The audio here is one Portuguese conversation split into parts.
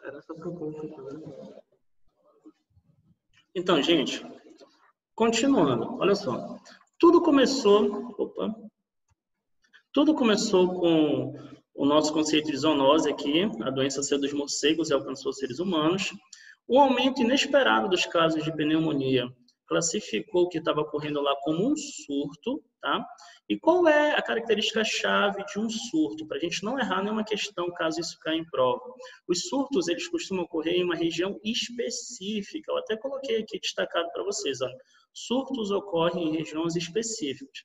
Era só para concluir. Então, gente, continuando, olha só. Tudo começou com o nosso conceito de zoonose aqui, a doença saiu dos morcegos e alcançou seres humanos. O aumento inesperado dos casos de pneumonia classificou o que estava ocorrendo lá como um surto, tá? E qual é a característica-chave de um surto? Para a gente não errar nenhuma questão, caso isso caia em prova. Os surtos, eles costumam ocorrer em uma região específica. Eu até coloquei aqui destacado para vocês, ó. Surtos ocorrem em regiões específicas.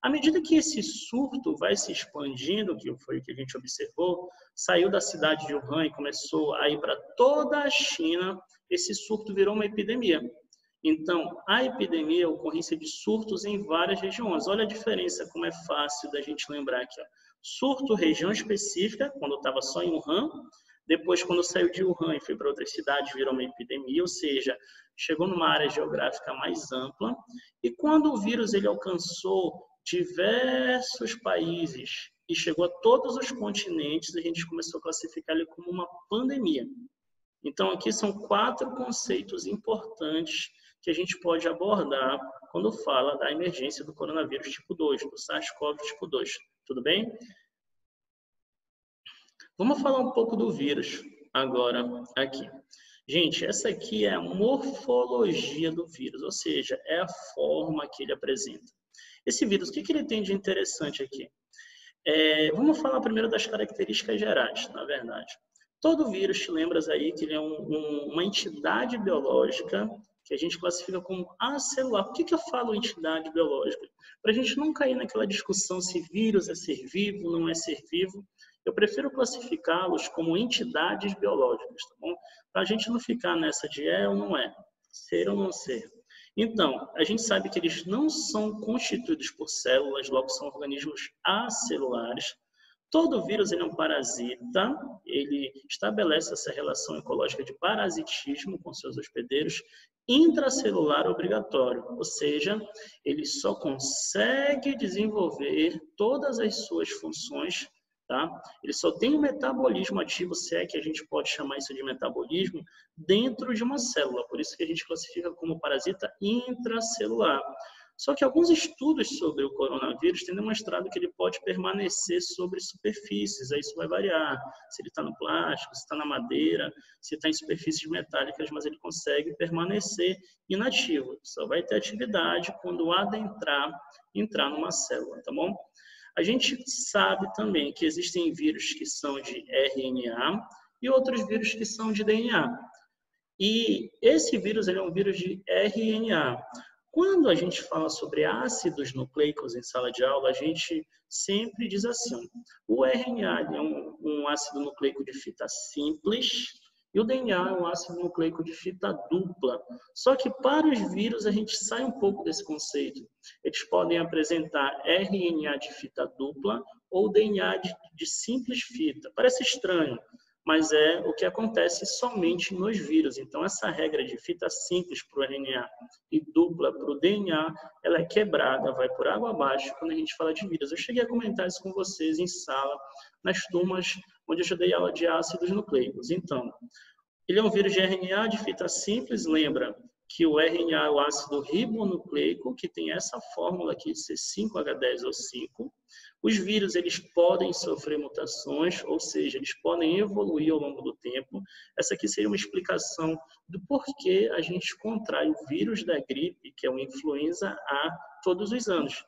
À medida que esse surto vai se expandindo, que foi o que a gente observou, saiu da cidade de Wuhan e começou a ir para toda a China, esse surto virou uma epidemia. Então, a epidemia é a ocorrência de surtos em várias regiões. Olha a diferença, como é fácil da gente lembrar aqui. Ó. Surto, região específica, quando estava só em Wuhan. Depois, quando saiu de Wuhan e foi para outras cidades, virou uma epidemia, ou seja, chegou numa área geográfica mais ampla. E quando o vírus ele alcançou diversos países e chegou a todos os continentes, a gente começou a classificar ele como uma pandemia. Então, aqui são 4 conceitos importantes que a gente pode abordar quando fala da emergência do coronavírus tipo 2, do SARS-CoV tipo 2. Tudo bem? Vamos falar um pouco do vírus agora aqui. Gente, essa aqui é a morfologia do vírus, ou seja, é a forma que ele apresenta. Esse vírus, o que ele tem de interessante aqui? Vamos falar primeiro das características gerais, na verdade. Todo vírus, te lembras aí que ele é uma entidade biológica que a gente classifica como acelular. Por que eu falo entidade biológica? Para a gente não cair naquela discussão se vírus é ser vivo, não é ser vivo. Eu prefiro classificá-los como entidades biológicas, tá bom? Para a gente não ficar nessa de é ou não é, ser ou não ser. Então, a gente sabe que eles não são constituídos por células, logo são organismos acelulares. Todo vírus ele é um parasita, ele estabelece essa relação ecológica de parasitismo com seus hospedeiros, intracelular obrigatório, ou seja, ele só consegue desenvolver todas as suas funções, tá? Ele só tem um metabolismo ativo, se é que a gente pode chamar isso de metabolismo, dentro de uma célula, por isso que a gente classifica como parasita intracelular. Só que alguns estudos sobre o coronavírus têm demonstrado que ele pode permanecer sobre superfícies, aí isso vai variar, se ele está no plástico, se está na madeira, se está em superfícies metálicas, mas ele consegue permanecer inativo, só vai ter atividade quando entrar numa célula, tá bom? A gente sabe também que existem vírus que são de RNA e outros vírus que são de DNA. E esse vírus ele é um vírus de RNA. Quando a gente fala sobre ácidos nucleicos em sala de aula, a gente sempre diz assim, o RNA é um ácido nucleico de fita simples e o DNA é um ácido nucleico de fita dupla. Só que para os vírus a gente sai um pouco desse conceito. Eles podem apresentar RNA de fita dupla ou DNA de simples fita. Parece estranho, mas é o que acontece somente nos vírus. Então, essa regra de fita simples para o RNA e dupla para o DNA, ela é quebrada, vai por água abaixo quando a gente fala de vírus. Eu cheguei a comentar isso com vocês em sala, nas turmas onde eu já dei aula de ácidos nucleicos. Então, ele é um vírus de RNA de fita simples, lembra que o RNA é o ácido ribonucleico, que tem essa fórmula aqui de ser 5H10O5. Os vírus eles podem sofrer mutações, ou seja, eles podem evoluir ao longo do tempo. Essa aqui seria uma explicação do porquê a gente contrai o vírus da gripe, que é o influenza A, todos os anos.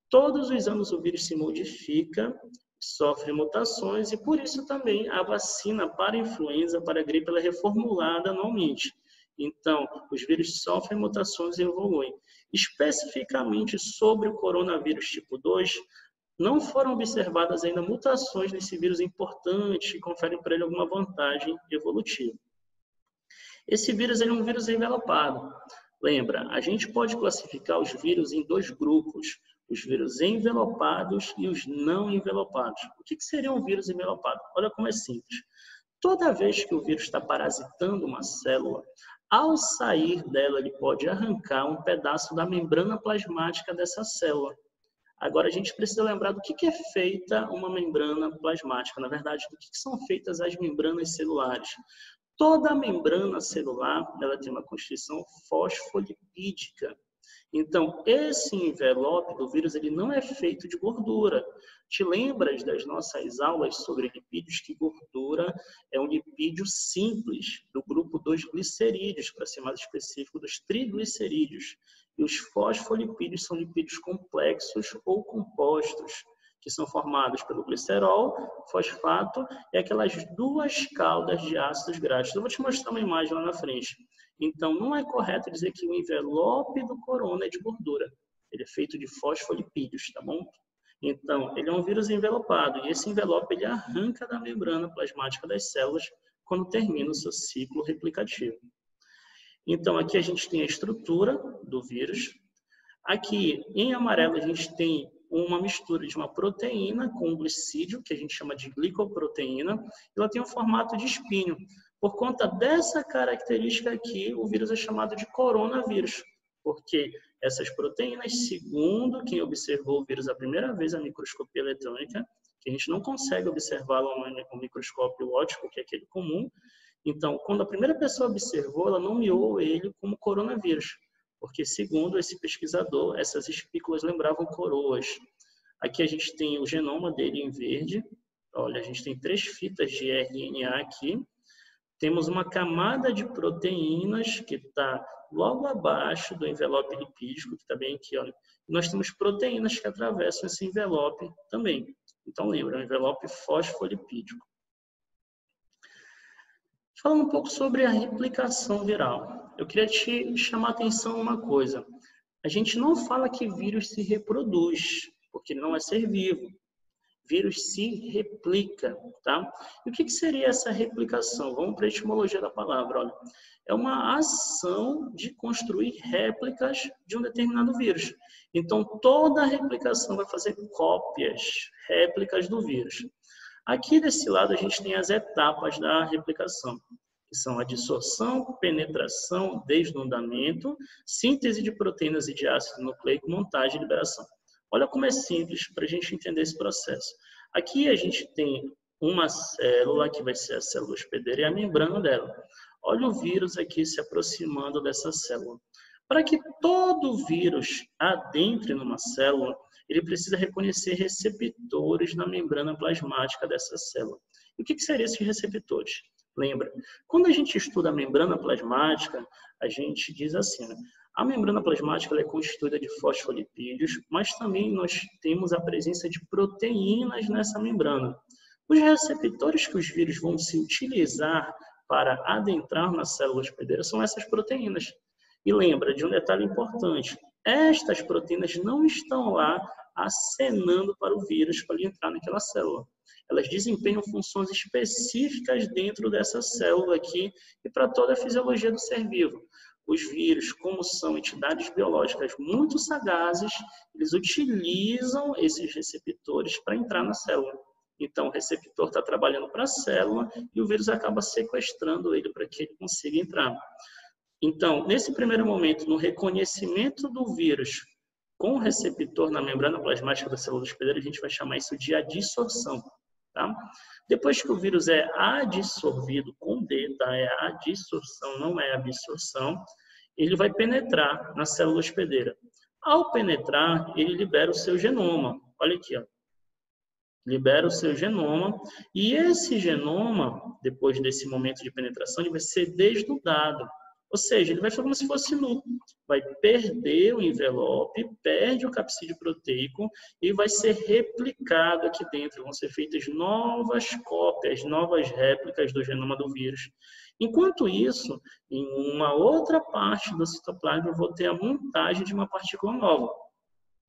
Todos os anos o vírus se modifica, sofre mutações e por isso também a vacina para influenza, para a gripe, ela é reformulada anualmente. Então, os vírus sofrem mutações e evoluem. Especificamente sobre o coronavírus tipo 2, não foram observadas ainda mutações nesse vírus importante que conferem para ele alguma vantagem evolutiva. Esse vírus é um vírus envelopado. Lembra, a gente pode classificar os vírus em 2 grupos, os vírus envelopados e os não envelopados. O que seria um vírus envelopado? Olha como é simples. Toda vez que o vírus está parasitando uma célula, ao sair dela, ele pode arrancar um pedaço da membrana plasmática dessa célula. Agora, a gente precisa lembrar do que é feita uma membrana plasmática. Na verdade, do que são feitas as membranas celulares. Toda a membrana celular ela tem uma constituição fosfolipídica. Então, esse envelope do vírus ele não é feito de gordura. Te lembras das nossas aulas sobre lipídios que gordura é um lipídio simples, do grupo dos glicerídeos, para ser mais específico, dos triglicerídeos. E os fosfolipídios são lipídios complexos ou compostos, que são formados pelo glicerol, fosfato e aquelas duas caudas de ácidos graxos. Eu vou te mostrar uma imagem lá na frente. Então, não é correto dizer que o envelope do corona é de gordura. Ele é feito de fosfolipídios, tá bom? Então, ele é um vírus envelopado e esse envelope ele arranca da membrana plasmática das células quando termina o seu ciclo replicativo. Então, aqui a gente tem a estrutura do vírus. Aqui, em amarelo, a gente tem uma mistura de uma proteína com um glicídio, que a gente chama de glicoproteína, e ela tem um formato de espinho. Por conta dessa característica aqui, o vírus é chamado de coronavírus, porque essas proteínas, segundo quem observou o vírus a primeira vez a microscopia eletrônica, que a gente não consegue observá-lo no microscópio óptico, que é aquele comum, então, quando a primeira pessoa observou, ela nomeou ele como coronavírus, porque, segundo esse pesquisador, essas espículas lembravam coroas. Aqui a gente tem o genoma dele em verde. Olha, a gente tem 3 fitas de RNA aqui. Temos uma camada de proteínas que está logo abaixo do envelope lipídico, que está bem aqui. Olha. Nós temos proteínas que atravessam esse envelope também. Então, lembra, é um envelope fosfolipídico. Falando um pouco sobre a replicação viral. Eu queria te chamar a atenção uma coisa. A gente não fala que vírus se reproduz, porque não é ser vivo. Vírus se replica, tá? E o que seria essa replicação? Vamos para a etimologia da palavra, olha. É uma ação de construir réplicas de um determinado vírus. Então, toda a replicação vai fazer cópias, réplicas do vírus. Aqui desse lado a gente tem as etapas da replicação, que são a dissorção, penetração, desnudamento, síntese de proteínas e de ácido nucleico, montagem e liberação. Olha como é simples para a gente entender esse processo. Aqui a gente tem uma célula, que vai ser a célula hospedeira, e a membrana dela. Olha o vírus aqui se aproximando dessa célula. Para que todo vírus adentre numa célula, ele precisa reconhecer receptores na membrana plasmática dessa célula. E o que seriam esses receptores? Lembra, quando a gente estuda a membrana plasmática, a gente diz assim, né? A membrana plasmática ela é constituída de fosfolipídios, mas também nós temos a presença de proteínas nessa membrana. Os receptores que os vírus vão se utilizar para adentrar na célula hospedeira são essas proteínas. E lembra de um detalhe importante, estas proteínas não estão lá acenando para o vírus para ele entrar naquela célula. Elas desempenham funções específicas dentro dessa célula aqui e para toda a fisiologia do ser vivo. Os vírus, como são entidades biológicas muito sagazes, eles utilizam esses receptores para entrar na célula. Então, o receptor está trabalhando para a célula e o vírus acaba sequestrando ele para que ele consiga entrar. Então, nesse primeiro momento, no reconhecimento do vírus com o receptor na membrana plasmática da célula hospedeira, a gente vai chamar isso de adsorção. Tá? Depois que o vírus é adsorvido com D, tá? É adsorção, não é absorção, ele vai penetrar na célula hospedeira. Ao penetrar, ele libera o seu genoma. Olha aqui, ó. Libera o seu genoma e esse genoma, depois desse momento de penetração, ele vai ser desnudado. Ou seja, ele vai ficar como se fosse nu. Vai perder o envelope, perde o capsídeo proteico e vai ser replicado aqui dentro. Vão ser feitas novas cópias, novas réplicas do genoma do vírus. Enquanto isso, em uma outra parte do citoplasma, eu vou ter a montagem de uma partícula nova.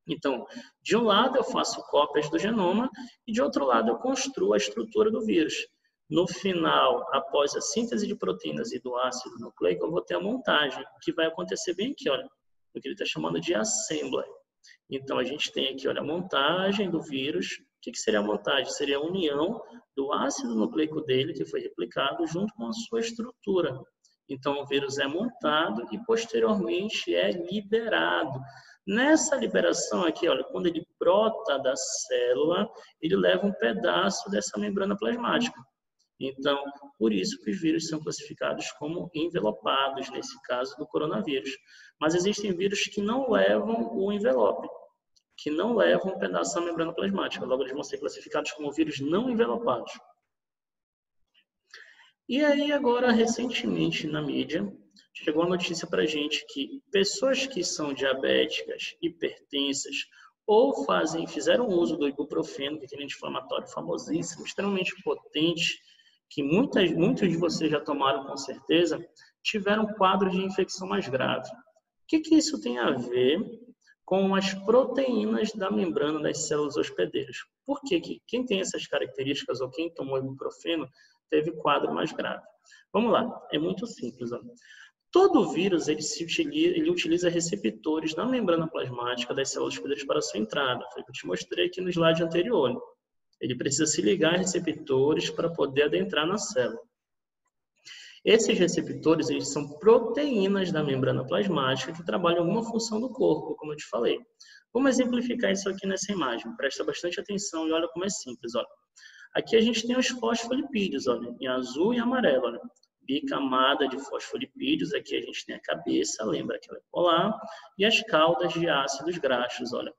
Então, de um lado eu faço cópias do genoma e de outro lado eu construo a estrutura do vírus. No final, após a síntese de proteínas e do ácido nucleico, eu vou ter a montagem, que vai acontecer bem aqui, olha, o que ele está chamando de assembly. Então, a gente tem aqui, olha, a montagem do vírus. O que seria a montagem? Seria a união do ácido nucleico dele, que foi replicado, junto com a sua estrutura. Então, o vírus é montado e, posteriormente, é liberado Nessa liberação aqui, olha, quando ele brota da célula, ele leva um pedaço dessa membrana plasmática. Então, por isso que os vírus são classificados como envelopados, nesse caso do coronavírus. Mas existem vírus que não levam o envelope, que não levam um pedaço da membrana plasmática. Logo, eles vão ser classificados como vírus não envelopados. E aí, agora, recentemente, na mídia, chegou a notícia para a gente que pessoas que são diabéticas, hipertensas, ou fizeram uso do ibuprofeno, que é um anti-inflamatório famosíssimo, extremamente potente, que muitos de vocês já tomaram com certeza, tiveram um quadro de infecção mais grave. O que isso tem a ver com as proteínas da membrana das células hospedeiras? Por que quem tem essas características ou quem tomou ibuprofeno teve quadro mais grave? Vamos lá, é muito simples. Ó. Todo vírus ele utiliza receptores na membrana plasmática das células hospedeiras para a sua entrada. Foi o que eu te mostrei aqui no slide anterior. Ele precisa se ligar a receptores para poder adentrar na célula. Esses receptores eles são proteínas da membrana plasmática que trabalham alguma função do corpo, como eu te falei. Vamos exemplificar isso aqui nessa imagem. Presta bastante atenção e olha como é simples. Olha. Aqui a gente tem os fosfolipídios, olha, em azul e amarelo. Olha. Bicamada de fosfolipídios, aqui a gente tem a cabeça, lembra que ela é polar, e as caudas de ácidos graxos. Olha.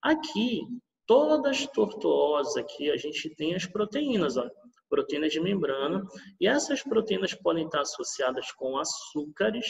Aqui, todas tortuosas, aqui a gente tem as proteínas, olha. Proteínas de membrana, e essas proteínas podem estar associadas com açúcares,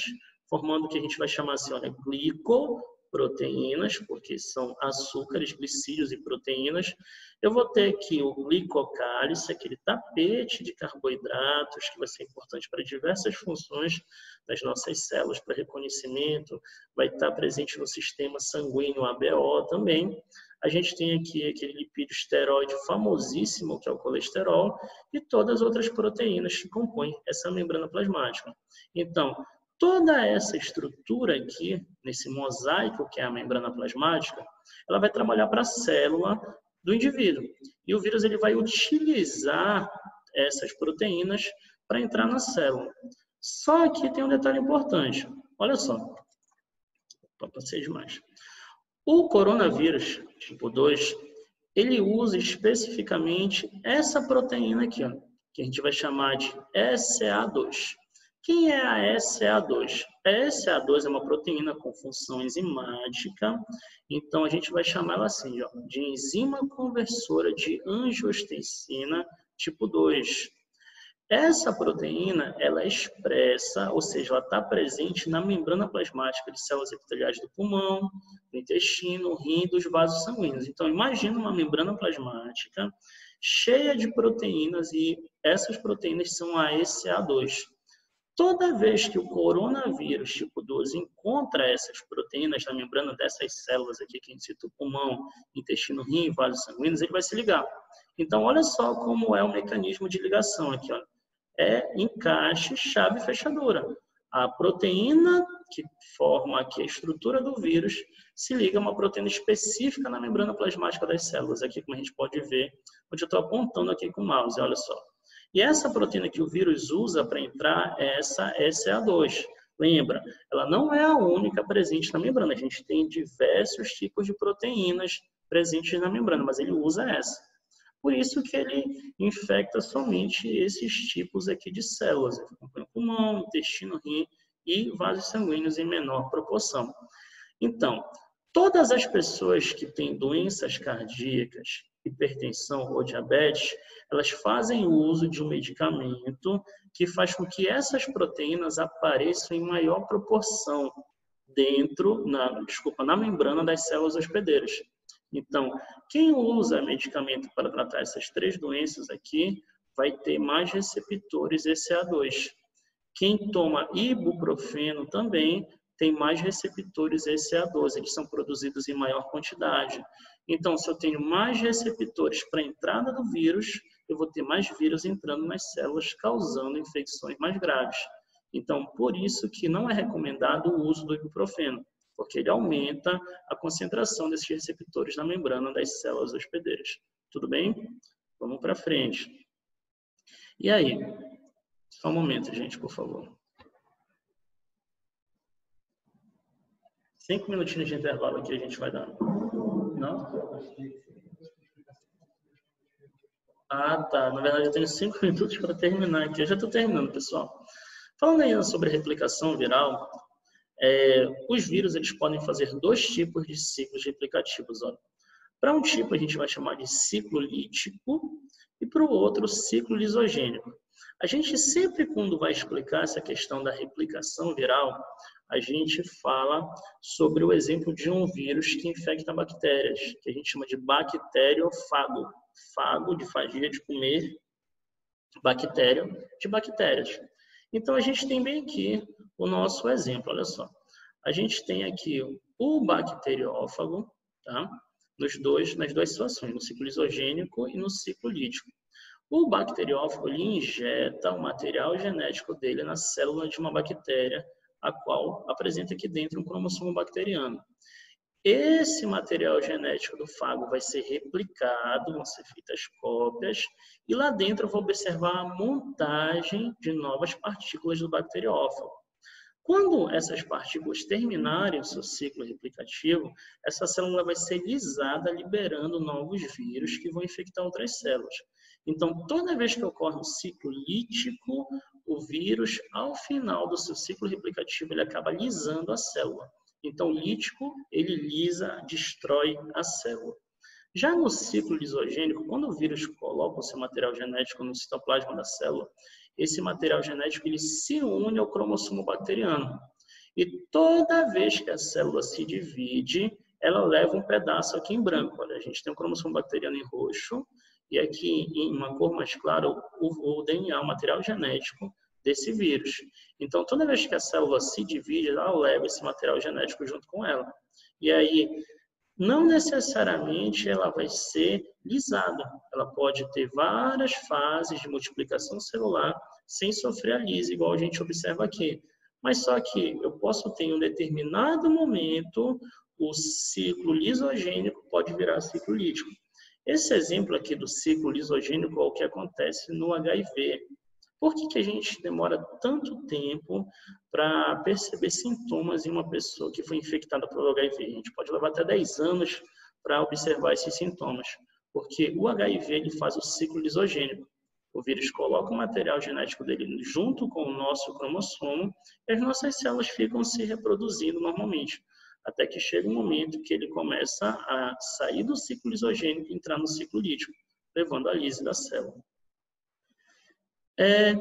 formando o que a gente vai chamar assim, olha, glicoproteínas, porque são açúcares, glicídios e proteínas. Eu vou ter aqui o glicocálice, aquele tapete de carboidratos, que vai ser importante para diversas funções das nossas células, para reconhecimento, vai estar presente no sistema sanguíneo ABO também. A gente tem aqui aquele lipídio esteroide famosíssimo, que é o colesterol, e todas as outras proteínas que compõem essa membrana plasmática. Então, toda essa estrutura aqui, nesse mosaico que é a membrana plasmática, ela vai trabalhar para a célula do indivíduo. E o vírus ele vai utilizar essas proteínas para entrar na célula. Só que tem um detalhe importante. Olha só. Passei demais. O coronavírus, tipo 2, ele usa especificamente essa proteína aqui, ó, que a gente vai chamar de SEA2. Quem é a SEA2? A SEA2 é uma proteína com função enzimática, então a gente vai chamar ela assim, ó, de enzima conversora de angiotensina tipo 2. Essa proteína, ela é expressa, ou seja, ela está presente na membrana plasmática de células epiteliais do pulmão, do intestino, rim e dos vasos sanguíneos. Então, imagina uma membrana plasmática cheia de proteínas e essas proteínas são a SEA2. Toda vez que o coronavírus tipo 2 encontra essas proteínas na membrana dessas células aqui, que a gente cita o pulmão, intestino, rim e vasos sanguíneos, ele vai se ligar. Então, olha só como é o mecanismo de ligação aqui, ó. É encaixe, chave e fechadura. A proteína que forma aqui a estrutura do vírus se liga a uma proteína específica na membrana plasmática das células, aqui como a gente pode ver, onde eu estou apontando aqui com o mouse, olha só. E essa proteína que o vírus usa para entrar é essa SEA2. Lembra, ela não é a única presente na membrana, a gente tem diversos tipos de proteínas presentes na membrana, mas ele usa essa. Por isso que ele infecta somente esses tipos aqui de células, que acompanham o pulmão, intestino, rim e vasos sanguíneos em menor proporção. Então, todas as pessoas que têm doenças cardíacas, hipertensão ou diabetes, elas fazem uso de um medicamento que faz com que essas proteínas apareçam em maior proporção na membrana das células hospedeiras. Então, quem usa medicamento para tratar essas três doenças aqui vai ter mais receptores SEA2. Quem toma ibuprofeno também tem mais receptores SEA2, eles são produzidos em maior quantidade. Então, se eu tenho mais receptores para a entrada do vírus, eu vou ter mais vírus entrando nas células, causando infecções mais graves. Então, por isso que não é recomendado o uso do ibuprofeno, porque ele aumenta a concentração desses receptores na membrana das células hospedeiras. Tudo bem? Vamos para frente. E aí? Só um momento, gente, por favor. 5 minutinhos de intervalo aqui a gente vai dando. Não? Ah, tá. Na verdade, eu tenho 5 minutos para terminar aqui. Eu já estou terminando, pessoal. Falando aí sobre replicação viral, os vírus eles podem fazer 2 tipos de ciclos replicativos. Para um tipo, a gente vai chamar de ciclo lítico e para o outro, ciclo lisogênico. A gente sempre, quando vai explicar essa questão da replicação viral, a gente fala sobre o exemplo de um vírus que infecta bactérias, que a gente chama de bacteriófago. Fago, de fagia, de comer, bactéria, de bactérias. Então, a gente tem bem aqui o nosso exemplo, olha só. A gente tem aqui o bacteriófago, tá? Nas duas situações, no ciclo lisogênico e no ciclo lítico. O bacteriófago ele injeta o material genético dele na célula de uma bactéria, a qual apresenta aqui dentro um cromossomo bacteriano. Esse material genético do fago vai ser replicado, vão ser feitas cópias, e lá dentro eu vou observar a montagem de novas partículas do bacteriófago. Quando essas partículas terminarem o seu ciclo replicativo, essa célula vai ser lisada, liberando novos vírus que vão infectar outras células. Então, toda vez que ocorre um ciclo lítico, o vírus, ao final do seu ciclo replicativo, ele acaba lisando a célula. Então, o lítico, ele lisa, destrói a célula. Já no ciclo lisogênico, quando o vírus coloca o seu material genético no citoplasma da célula, esse material genético ele se une ao cromossomo bacteriano. E toda vez que a célula se divide, ela leva um pedaço aqui em branco. Olha, a gente tem o cromossomo bacteriano em roxo, e aqui em uma cor mais clara, o DNA, o material genético desse vírus. Então, toda vez que a célula se divide, ela leva esse material genético junto com ela. E aí, não necessariamente ela vai ser lisada. Ela pode ter várias fases de multiplicação celular sem sofrer a lise, igual a gente observa aqui. Mas só que eu posso ter em um determinado momento o ciclo lisogênico pode virar ciclo lítico. Esse exemplo aqui do ciclo lisogênico é o que acontece no HIV. Por que a gente demora tanto tempo para perceber sintomas em uma pessoa que foi infectada pelo HIV? A gente pode levar até 10 anos para observar esses sintomas, porque o HIV ele faz o ciclo lisogênico. O vírus coloca o material genético dele junto com o nosso cromossomo e as nossas células ficam se reproduzindo normalmente, até que chega um momento que ele começa a sair do ciclo lisogênico e entrar no ciclo lítico, levando a lise da célula.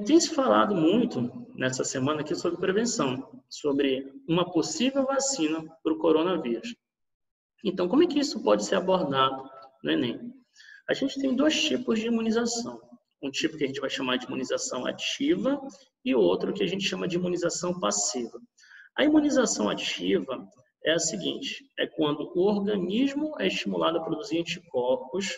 Tem se falado muito nessa semana aqui sobre prevenção, sobre uma possível vacina para o coronavírus. Então, como é que isso pode ser abordado no Enem? A gente tem 2 tipos de imunização. Um tipo que a gente vai chamar de imunização ativa e outro que a gente chama de imunização passiva. A imunização ativa é a seguinte, é quando o organismo é estimulado a produzir anticorpos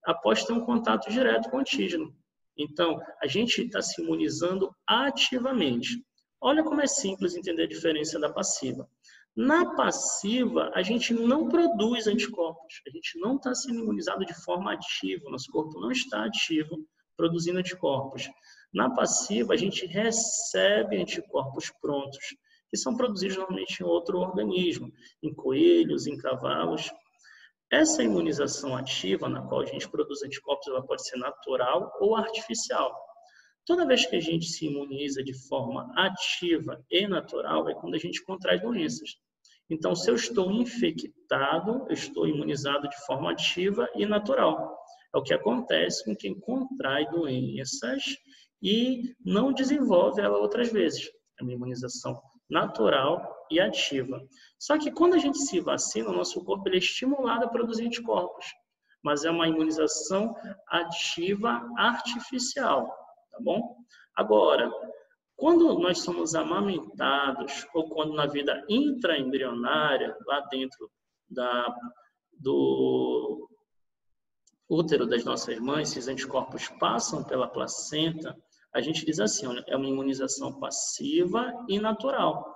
após ter um contato direto com o antígeno. Então, a gente está se imunizando ativamente. Olha como é simples entender a diferença da passiva. Na passiva, a gente não produz anticorpos. A gente não está sendo imunizado de forma ativa. Nosso corpo não está ativo produzindo anticorpos. Na passiva, a gente recebe anticorpos prontos, que são produzidos normalmente em outro organismo, em coelhos, em cavalos. Essa imunização ativa, na qual a gente produz anticorpos, ela pode ser natural ou artificial. Toda vez que a gente se imuniza de forma ativa e natural, é quando a gente contrai doenças. Então, se eu estou infectado, eu estou imunizado de forma ativa e natural. É o que acontece com quem contrai doenças e não desenvolve ela outras vezes. É uma imunização natural e ativa. Só que quando a gente se vacina, o nosso corpo ele é estimulado a produzir anticorpos. Mas é uma imunização ativa artificial, tá bom? Agora, quando nós somos amamentados ou quando na vida intraembrionária, lá dentro do útero das nossas mães, esses anticorpos passam pela placenta, a gente diz assim, é uma imunização passiva e natural,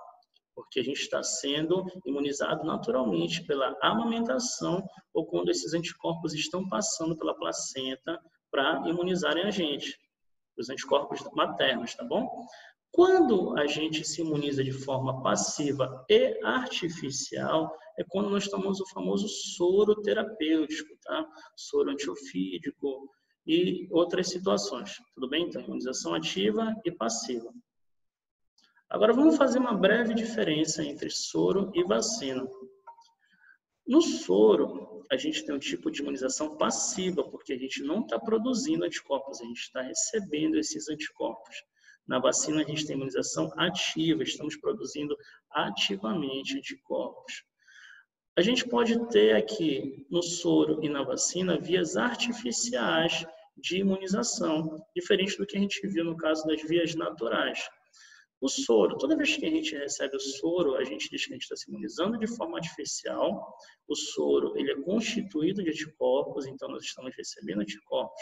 porque a gente está sendo imunizado naturalmente pela amamentação ou quando esses anticorpos estão passando pela placenta para imunizarem a gente, os anticorpos maternos, tá bom? Quando a gente se imuniza de forma passiva e artificial, é quando nós tomamos o famoso soro terapêutico, tá? Soro antiofídico e outras situações, tudo bem? Então, imunização ativa e passiva. Agora, vamos fazer uma breve diferença entre soro e vacina. No soro, a gente tem um tipo de imunização passiva, porque a gente não está produzindo anticorpos, a gente está recebendo esses anticorpos. Na vacina, a gente tem imunização ativa, estamos produzindo ativamente anticorpos. A gente pode ter aqui no soro e na vacina vias artificiais de imunização, diferente do que a gente viu no caso das vias naturais. O soro, toda vez que a gente recebe o soro, a gente diz que a gente está se imunizando de forma artificial. O soro, ele é constituído de anticorpos, então nós estamos recebendo anticorpos.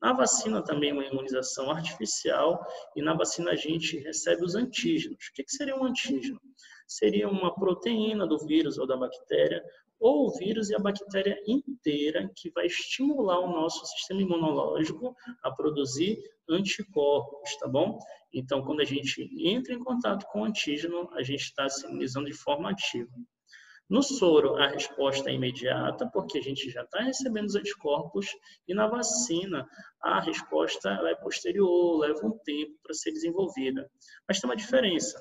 Na vacina também é uma imunização artificial e na vacina a gente recebe os antígenos. O que seria um antígeno? Seria uma proteína do vírus ou da bactéria, ou o vírus e a bactéria inteira que vai estimular o nosso sistema imunológico a produzir anticorpos, tá bom? Então, quando a gente entra em contato com o antígeno, a gente está se imunizando de forma ativa. No soro, a resposta é imediata, porque a gente já está recebendo os anticorpos, e na vacina, a resposta é posterior, leva um tempo para ser desenvolvida. Mas tem uma diferença.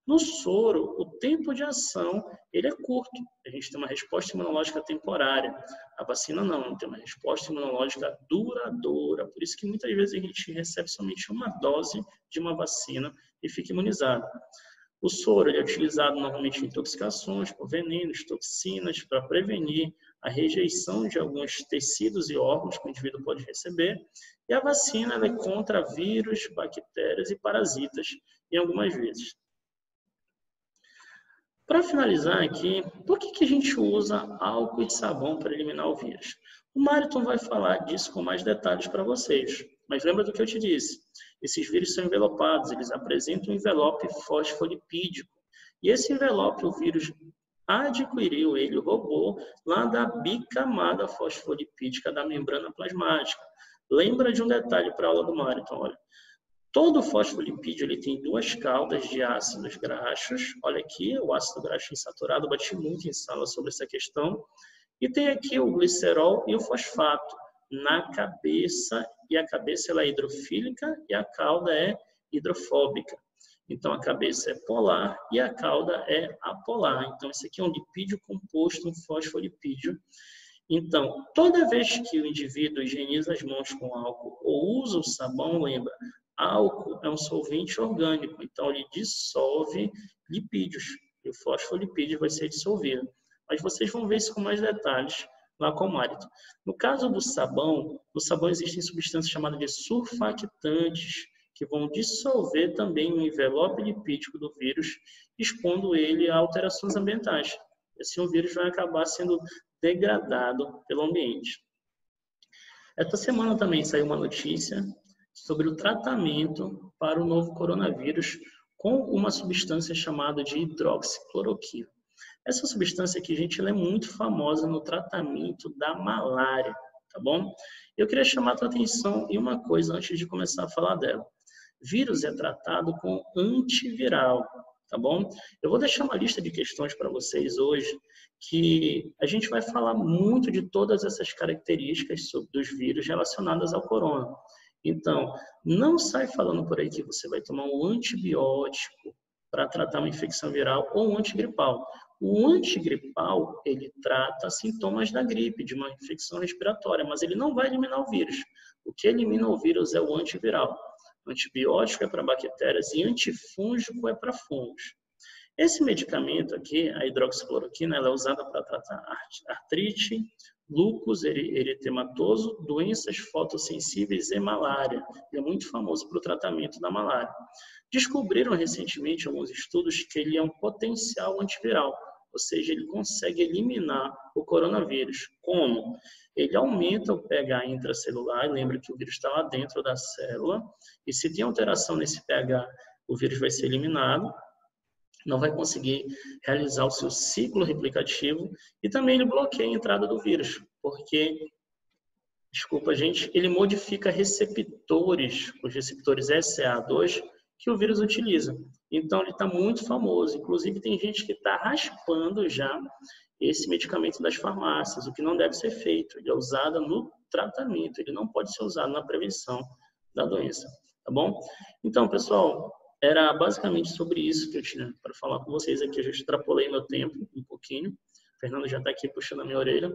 No soro, o tempo de ação ele é curto. A gente tem uma resposta imunológica temporária. A vacina não, tem uma resposta imunológica duradoura. Por isso que muitas vezes a gente recebe somente uma dose de uma vacina e fica imunizado. O soro é utilizado normalmente em intoxicações por venenos, toxinas, para prevenir a rejeição de alguns tecidos e órgãos que o indivíduo pode receber. E a vacina é contra vírus, bactérias e parasitas, em algumas vezes. Para finalizar aqui, por que a gente usa álcool e sabão para eliminar o vírus? O Mariton vai falar disso com mais detalhes para vocês. Mas lembra do que eu te disse? Esses vírus são envelopados, eles apresentam um envelope fosfolipídico. E esse envelope, o vírus adquiriu, ele roubou lá da bicamada fosfolipídica da membrana plasmática. Lembra de um detalhe para a aula do Mariton, olha. Todo fosfolipídio ele tem duas caudas de ácidos graxos. Olha aqui, o ácido graxo insaturado, bati muito em sala sobre essa questão. E tem aqui o glicerol e o fosfato na cabeça, e a cabeça ela é hidrofílica e a cauda é hidrofóbica. Então, a cabeça é polar e a cauda é apolar. Então, esse aqui é um lipídio composto, um fosfolipídio. Então, toda vez que o indivíduo higieniza as mãos com álcool ou usa o sabão, lembra, álcool é um solvente orgânico, então ele dissolve lipídios, e o fosfolipídio vai ser dissolvido. Mas vocês vão ver isso com mais detalhes lá com o Mariton. No caso do sabão, no sabão existem substâncias chamadas de surfactantes, que vão dissolver também o envelope lipídico do vírus, expondo ele a alterações ambientais. Assim o vírus vai acabar sendo degradado pelo ambiente. Esta semana também saiu uma notícia sobre o tratamento para o novo coronavírus com uma substância chamada de hidroxicloroquina. Essa substância aqui, gente, ela é muito famosa no tratamento da malária, tá bom? Eu queria chamar a tua atenção em uma coisa antes de começar a falar dela. Vírus é tratado com antiviral, tá bom? Eu vou deixar uma lista de questões para vocês hoje, que a gente vai falar muito de todas essas características dos vírus relacionadas ao corona. Então, não sai falando por aí que você vai tomar um antibiótico para tratar uma infecção viral ou um antigripal. O antigripal, ele trata sintomas da gripe, de uma infecção respiratória, mas ele não vai eliminar o vírus. O que elimina o vírus é o antiviral. O antibiótico é para bactérias e antifúngico é para fungos. Esse medicamento aqui, a hidroxicloroquina, ela é usada para tratar artrite, lúpus eritematoso, doenças fotossensíveis e malária. É muito famoso para o tratamento da malária. Descobriram recentemente alguns estudos que ele é um potencial antiviral, ou seja, ele consegue eliminar o coronavírus. Como? Ele aumenta o pH intracelular, lembra que o vírus está lá dentro da célula, e se tem alteração nesse pH, o vírus vai ser eliminado, não vai conseguir realizar o seu ciclo replicativo, e também ele bloqueia a entrada do vírus, porque, desculpa gente, ele modifica receptores, os receptores SEA2 que o vírus utiliza. Então, ele está muito famoso. Inclusive, tem gente que está raspando já esse medicamento das farmácias, o que não deve ser feito. Ele é usado no tratamento, ele não pode ser usado na prevenção da doença, tá bom? Então, pessoal, era basicamente sobre isso que eu tinha para falar com vocês aqui. Eu já extrapolei meu tempo um pouquinho. O Fernando já está aqui puxando a minha orelha.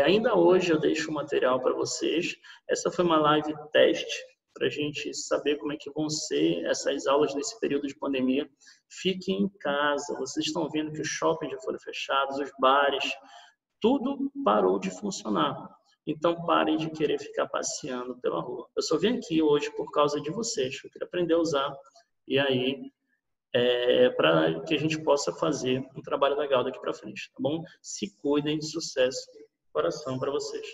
Ainda hoje eu deixo o material para vocês. Essa foi uma live teste para a gente saber como é que vão ser essas aulas nesse período de pandemia. Fiquem em casa. Vocês estão vendo que os shoppings já foram fechados, os bares, tudo parou de funcionar. Então, parem de querer ficar passeando pela rua. Eu só vim aqui hoje por causa de vocês. Eu queria aprender a usar. E aí, para que a gente possa fazer um trabalho legal daqui para frente, tá bom? Se cuidem, de sucesso. Coração para vocês.